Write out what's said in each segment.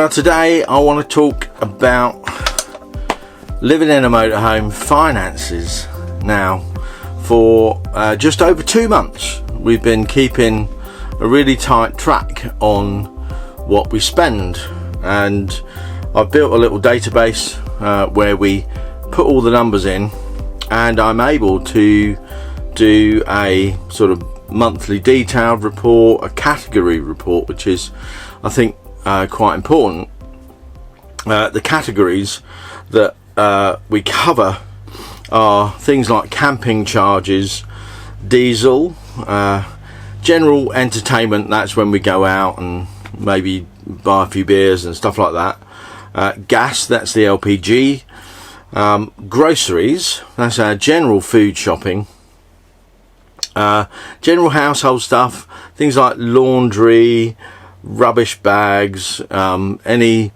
Now today I want to talk about living in a motorhome finances. Now for just over 2 months we've been keeping a really tight track on what we spend, and I've built a little database where we put all the numbers in, and I'm able to do a sort of monthly detailed report, a category report, which is I think quite important. The categories that we cover are things like camping charges, diesel, general entertainment, that's when we go out and maybe buy a few beers and stuff like that, gas, that's the LPG, groceries, that's our general food shopping, general household stuff, things like laundry, rubbish bags, any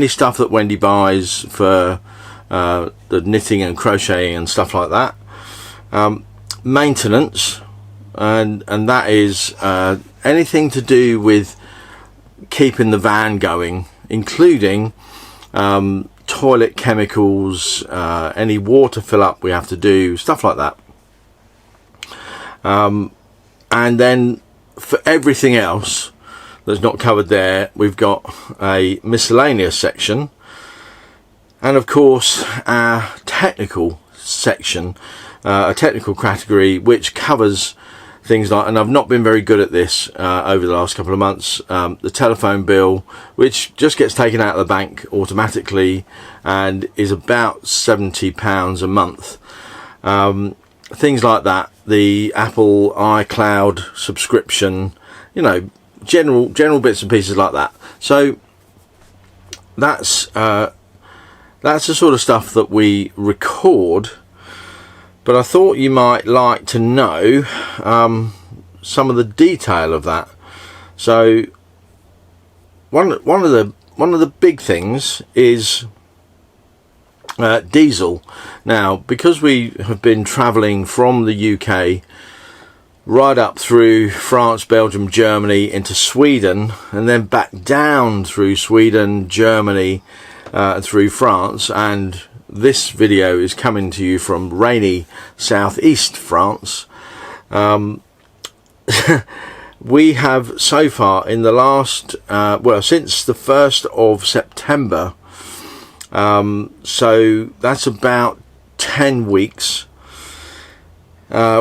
stuff that Wendy buys for the knitting and crocheting and stuff like that, maintenance, and that is anything to do with keeping the van going, including toilet chemicals, any water fill up we have to do, stuff like that. And then for everything else that's not covered there, we've got a miscellaneous section, and of course our technical section, a technical category which covers things like, and I've not been very good at this over the last couple of months, the telephone bill, which just gets taken out of the bank automatically and is about £70 a month, things like that, the Apple iCloud subscription, you know, general bits and pieces like that. So that's the sort of stuff that we record. But I thought you might like to know some of the detail of that. So one of the big things is diesel. Now, because we have been travelling from the UK right up through France, Belgium, Germany into Sweden, and then back down through Sweden, Germany, through France, and this video is coming to you from rainy southeast France. We have so far in the last since the 1st of September, so that's about 10 weeks,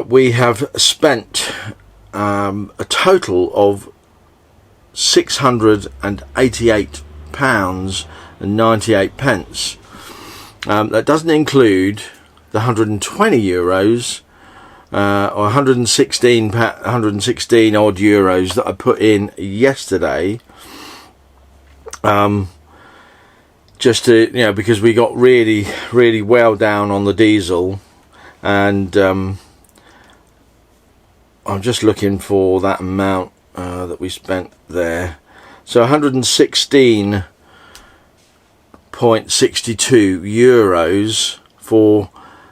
we have spent a total of £688.98. That doesn't include the 120 euros or 116 odd euros that I put in yesterday, just to, you know, because we got really well down on the diesel, and I'm just looking for that amount that we spent there. So 116.62 euros for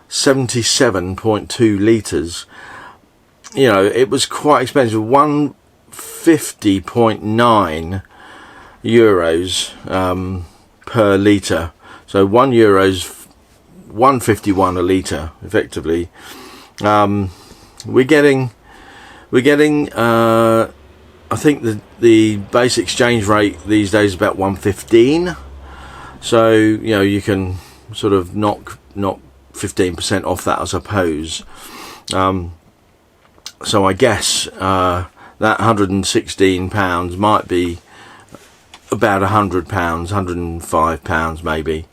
77.2 litres. You know, it was quite expensive. 150.9 euros per litre. So €1 151 a litre effectively. We're getting I think the base exchange rate these days is about 115. So, you know, you can sort of knock 15% off that, I suppose. So I guess that £116 might be about £100, £105 maybe.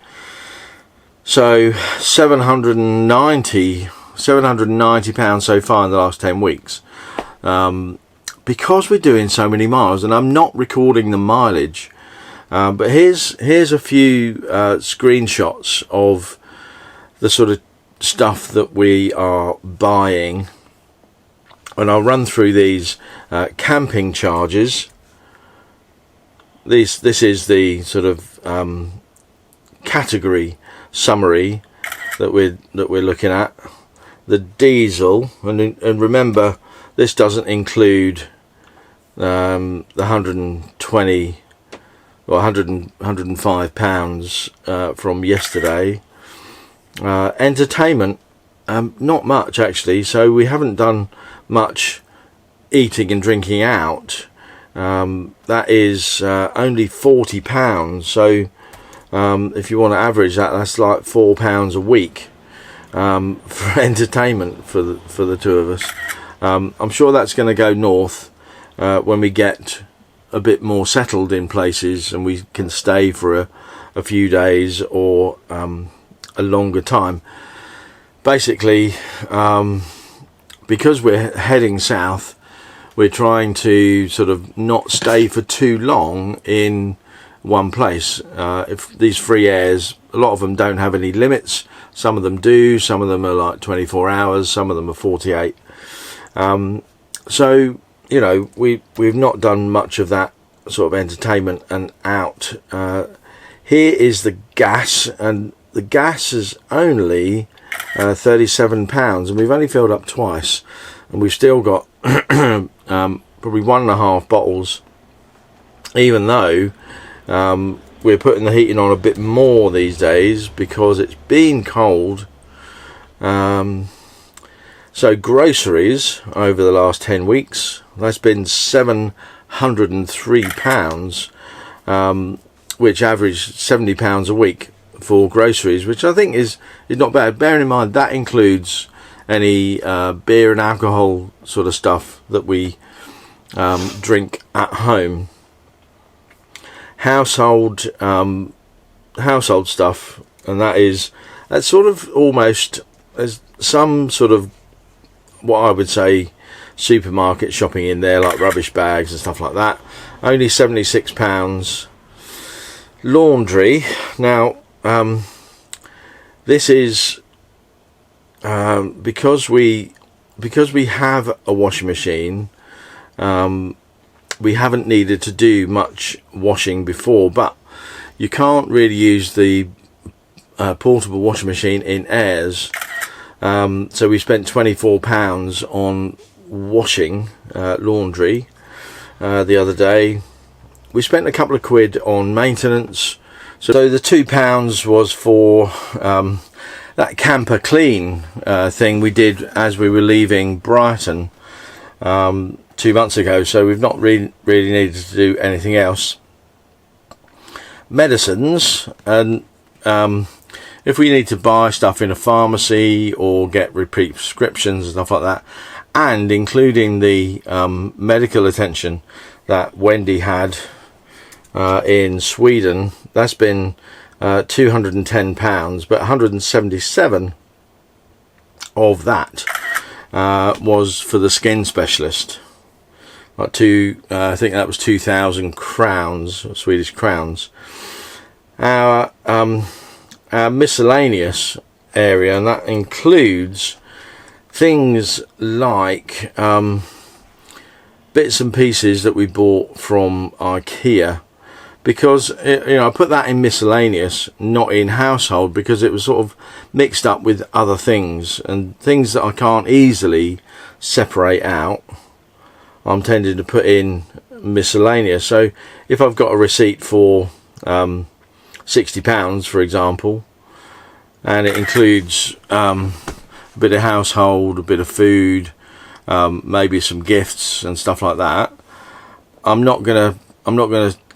So £790 so far in the last 10 weeks. Because we're doing so many miles, and I'm not recording the mileage. But here's a few screenshots of the sort of stuff that we are buying, and I'll run through these. Camping charges. This is the sort of category summary that we're looking at. The diesel, and remember, this doesn't include the 120 or 105 pounds from yesterday. Entertainment, not much actually, so we haven't done much eating and drinking out. That is only £40, so if you want to average that, that's like £4 a week for entertainment for the two of us. I'm sure that's going to go north when we get a bit more settled in places and we can stay for a few days or a longer time. Basically, because we're heading south, we're trying to sort of not stay for too long in one place. If these free airs, a lot of them don't have any limits. Some of them do. Some of them are like 24 hours. Some of them are 48. So, you know, we've not done much of that sort of entertainment and out. Here is the gas, and the gas is only £37, and we've only filled up twice, and we've still got probably 1.5 bottles, even though we're putting the heating on a bit more these days because it's been cold. So groceries over the last 10 weeks, that's been £703, which averaged £70 a week for groceries, which I think is not bad. Bearing in mind that includes any beer and alcohol sort of stuff that we drink at home. Household stuff, and that's sort of almost as some sort of what I would say supermarket shopping in there, like rubbish bags and stuff like that. Only £76. Laundry. Now this is because we have a washing machine. We haven't needed to do much washing before, but you can't really use the portable washing machine in airs. So we spent £24 on washing laundry the other day. We spent a couple of quid on maintenance. So the £2 was for that camper clean thing we did as we were leaving Brighton 2 months ago. So we've not really needed to do anything else. Medicines, and if we need to buy stuff in a pharmacy or get repeat prescriptions and stuff like that, and including the medical attention that Wendy had in Sweden, that's been £210, but 177 of that was for the skin specialist. Like I think that was 2,000 crowns, or Swedish crowns. Our miscellaneous area, and that includes things like bits and pieces that we bought from IKEA, because I put that in miscellaneous, not in household, because it was sort of mixed up with other things, and things that I can't easily separate out I'm tending to put in miscellaneous. So if I've got a receipt for £60, for example, and it includes a bit of household, a bit of food, maybe some gifts and stuff like that, I'm not gonna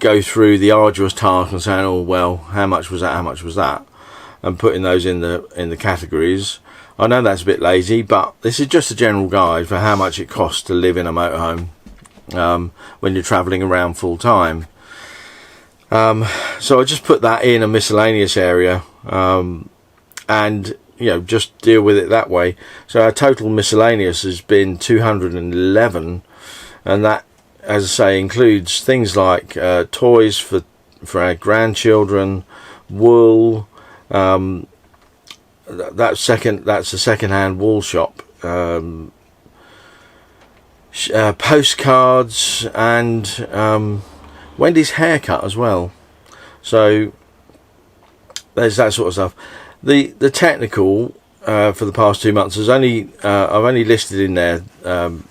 go through the arduous task and saying, oh well, how much was that, and putting those in the categories. I know that's a bit lazy, but this is just a general guide for how much it costs to live in a motorhome when you're travelling around full time. So I just put that in a miscellaneous area, and just deal with it that way. So our total miscellaneous has been 211, and that, as I say, includes things like toys for our grandchildren, wool. That's a second-hand wool shop. Postcards, and Wendy's haircut as well. So there's that sort of stuff. The technical for the past 2 months is only I've only listed in there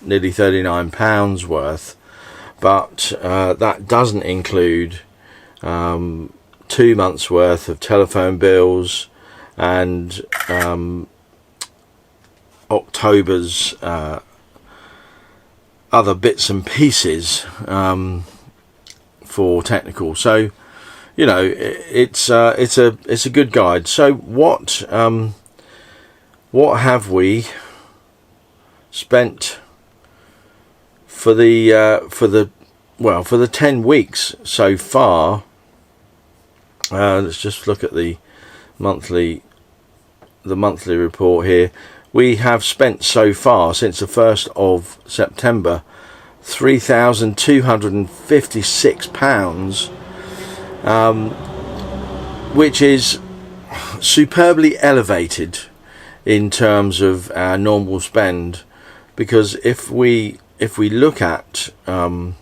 nearly £39 worth, but that doesn't include 2 months worth of telephone bills, and October's other bits and pieces for technical. So you know, it's a good guide. So what have we spent for the 10 weeks so far? Let's just look at the monthly report here. We have spent so far since the 1st of September £3,256, which is superbly elevated in terms of our normal spend, because if we look at the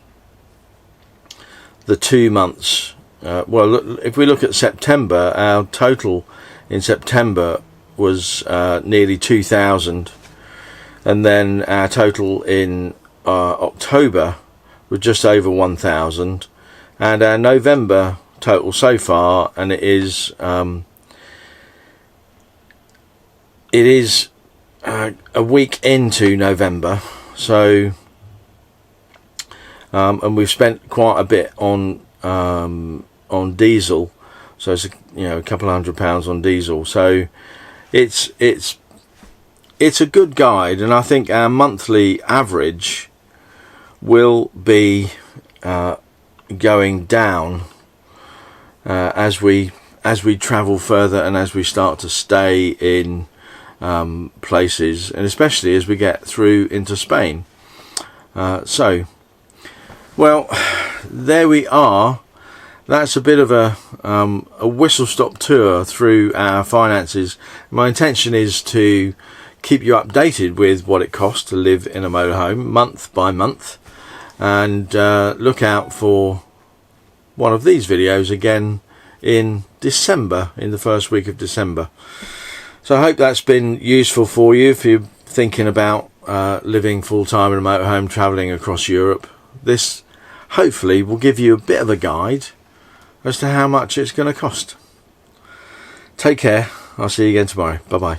2 months, if we look at September, our total in September was nearly 2,000, and then our total in October was just over 1,000, and our November total so far, and it is a week into November, so and we've spent quite a bit on diesel, so it's a couple of £100 on diesel. So it's a good guide, and I think our monthly average will be going down as we travel further, and as we start to stay in places, and especially as we get through into Spain. So well, there we are. That's a bit of a whistle-stop tour through our finances. My intention is to keep you updated with what it costs to live in a motorhome month by month, and look out for one of these videos again in December, in the first week of December. So I hope that's been useful for you if you're thinking about living full-time in a motorhome, travelling across Europe. This hopefully will give you a bit of a guide as to how much it's going to cost. Take care. I'll see you again tomorrow. Bye bye.